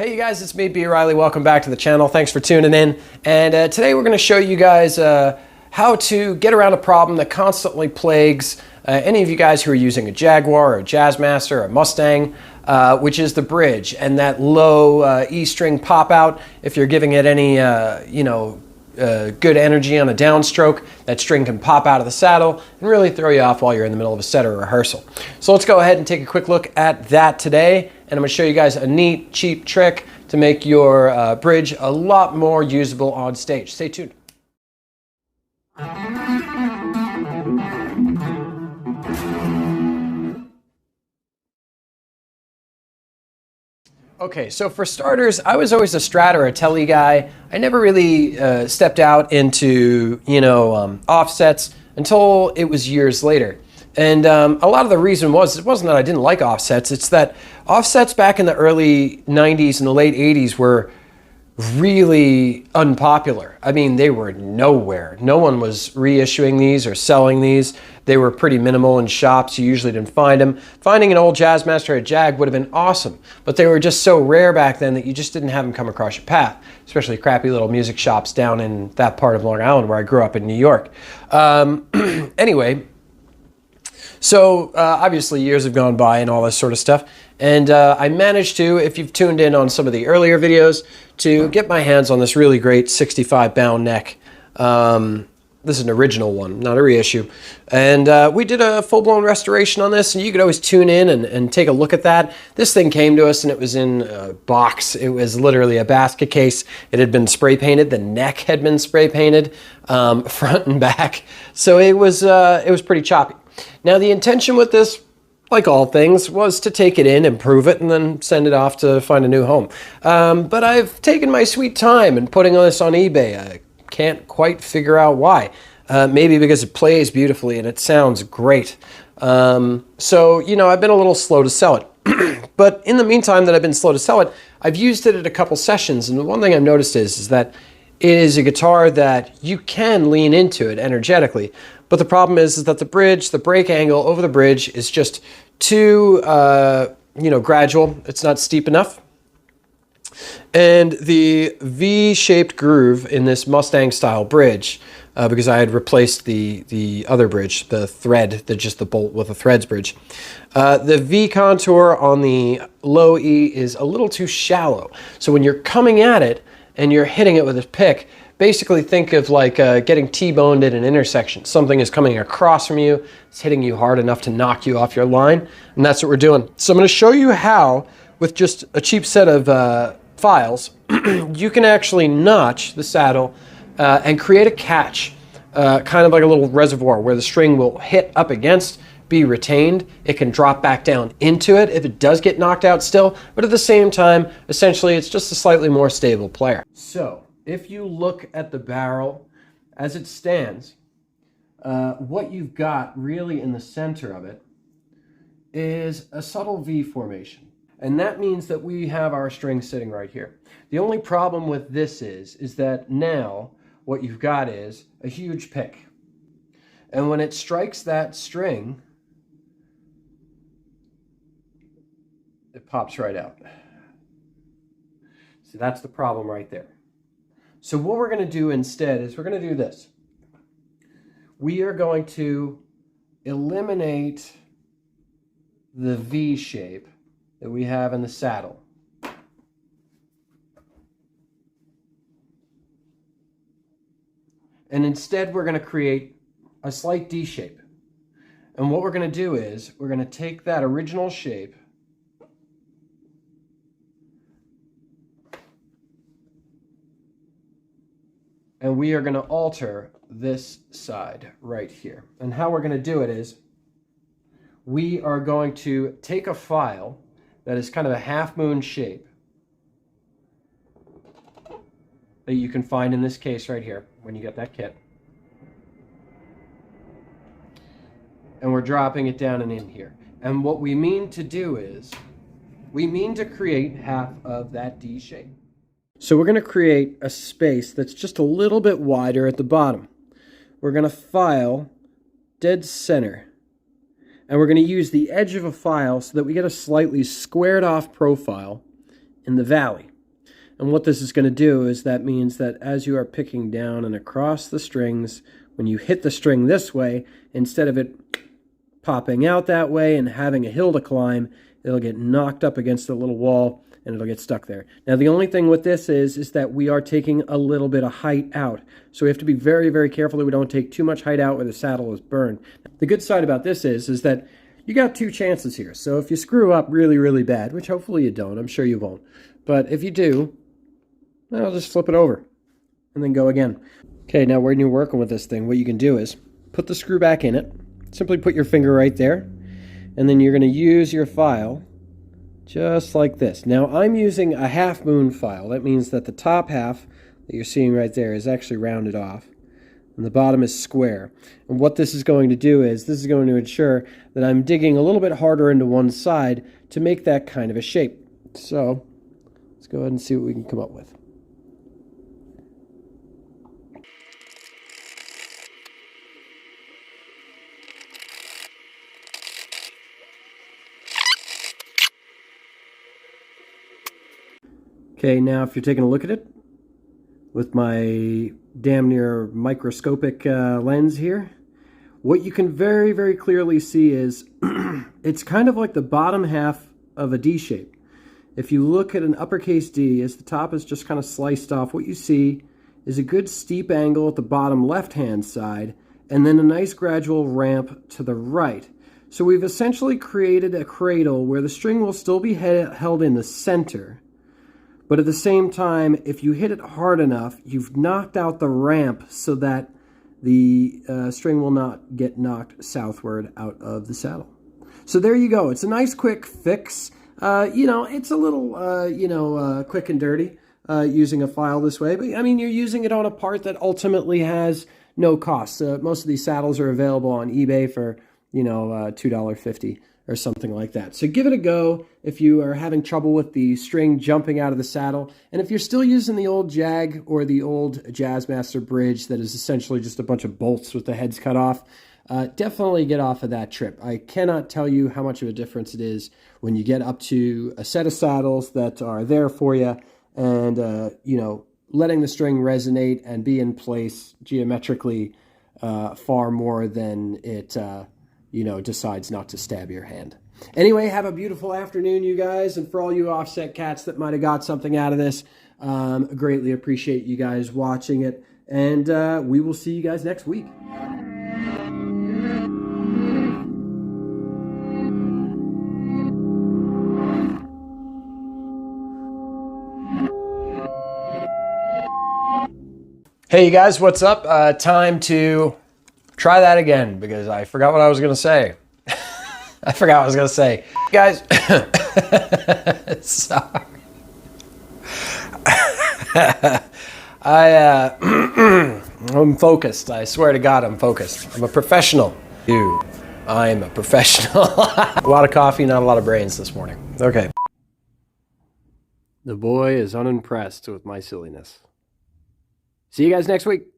Hey you guys, it's me, B. Riley. Welcome back to the channel. Thanks for tuning in. And today we're going to show you guys how to get around a problem that constantly plagues any of you guys who are using a Jaguar or a Jazzmaster or a Mustang, which is the bridge and that low E string pop out. If you're giving it any, good energy on a downstroke, that string can pop out of the saddle and really throw you off while you're in the middle of a set or rehearsal. So let's go ahead and take a quick look at that today. And I'm going to show you guys a neat, cheap trick to make your bridge a lot more usable on stage. Stay tuned. Okay, so for starters, I was always a Strat or a Tele guy. I never really stepped out into, offsets until it was years later. And a lot of the reason was, it wasn't that I didn't like offsets, it's that offsets back in the early 90s and the late 80s were really unpopular. I mean, they were nowhere. No one was reissuing these or selling these. They were pretty minimal in shops. You usually didn't find them. Finding an old Jazzmaster or a Jag would have been awesome, but they were just so rare back then that you just didn't have them come across your path, especially crappy little music shops down in that part of Long Island where I grew up in New York. Anyway, so obviously years have gone by and all this sort of stuff. And I managed to, if you've tuned in on some of the earlier videos, to get my hands on this really great 65 bound neck. This is an original one, not a reissue. And we did a full-blown restoration on this, and you could always tune in and take a look at that. This thing came to us and it was in a box. It was literally a basket case. It had been spray painted. The neck had been spray painted, front and back. So it was pretty choppy. Now the intention with this, like all things, was to take it in, improve it, and then send it off to find a new home. But I've taken my sweet time in putting this on eBay. I can't quite figure out why. Maybe because it plays beautifully and it sounds great. So, I've been a little slow to sell it. But in the meantime that I've been slow to sell it, I've used it at a couple sessions, and the one thing I've noticed is that it is a guitar that you can lean into it energetically. But the problem is that the bridge, the break angle over the bridge is just too, gradual. It's not steep enough. And the V-shaped groove in this Mustang style bridge, because I had replaced the other bridge, the thread, just the bolt with the threads bridge. The V contour on the low E is a little too shallow. So when you're coming at it and you're hitting it with a pick, basically think of like getting T-boned at an intersection. Something is coming across from you, it's hitting you hard enough to knock you off your line, and that's what we're doing. So I'm going to show you how, with just a cheap set of files, you can actually notch the saddle and create a catch, kind of like a little reservoir where the string will hit up against, be retained. It can drop back down into it if it does get knocked out still, but at the same time, essentially, it's just a slightly more stable player. So if you look at the barrel as it stands, what you've got really in the center of it is a subtle V formation. And that means that we have our string sitting right here. The only problem with this is that now what you've got is a huge pick. And when it strikes that string, it pops right out. So that's the problem right there. So what we're going to do instead is we're going to do this. We are going to eliminate the V shape that we have in the saddle. And instead we're going to create a slight D shape. And what we're going to do is we're going to take that original shape and we are going to alter this side right here. And how we're going to do it is we are going to take a file that is kind of a half moon shape that you can find in this case right here when you get that kit. And we're dropping it down and in here. And what we mean to do is we mean to create half of that D shape. So we're going to create a space that's just a little bit wider at the bottom. We're going to file dead center. And we're going to use the edge of a file so that we get a slightly squared off profile in the valley. And what this is going to do is that means that as you are picking down and across the strings, when you hit the string this way, instead of it popping out that way and having a hill to climb, it'll get knocked up against a little wall and it'll get stuck there. Now, the only thing with this is that we are taking a little bit of height out. So we have to be very, very careful that we don't take too much height out where the saddle is burned. The good side about this is that you got two chances here. So if you screw up really, really bad, which hopefully you don't, I'm sure you won't. But if you do, I'll just flip it over and then go again. Okay, now when you're working with this thing, what you can do is put the screw back in it. Simply put your finger right there. And then you're going to use your file just like this. Now, I'm using a half moon file. That means that the top half that you're seeing right there is actually rounded off, and the bottom is square. And what this is going to do is, this is going to ensure that I'm digging a little bit harder into one side to make that kind of a shape. So, let's go ahead and see what we can come up with. Okay, now if you're taking a look at it with my damn near microscopic lens here, what you can very, very clearly see is it's kind of like the bottom half of a D shape. If you look at an uppercase D, as the top is just kind of sliced off, what you see is a good steep angle at the bottom left-hand side, and then a nice gradual ramp to the right. So we've essentially created a cradle where the string will still be held in the center, but at the same time, if you hit it hard enough, you've knocked out the ramp so that the string will not get knocked southward out of the saddle. So there you go. It's a nice quick fix. It's a little, quick and dirty using a file this way. But, I mean, you're using it on a part that ultimately has no cost. Most of these saddles are available on eBay for, $2.50 or something like that. So give it a go if you are having trouble with the string jumping out of the saddle. And if you're still using the old Jag or the old Jazzmaster bridge that is essentially just a bunch of bolts with the heads cut off, definitely get off of that trip. I cannot tell you how much of a difference it is when you get up to a set of saddles that are there for you and, letting the string resonate and be in place geometrically far more than it decides not to stab your hand. Anyway, have a beautiful afternoon, you guys. And for all you offset cats that might have got something out of this, greatly appreciate you guys watching it. And we will see you guys next week. Hey, you guys, what's up? Time to try that again because I forgot what I was going to say. I forgot what I was going to say. Guys, sorry. I'm focused. I swear to God, I'm focused. I'm a professional. I'm a professional. A lot of coffee, not a lot of brains this morning. Okay. The boy is unimpressed with my silliness. See you guys next week.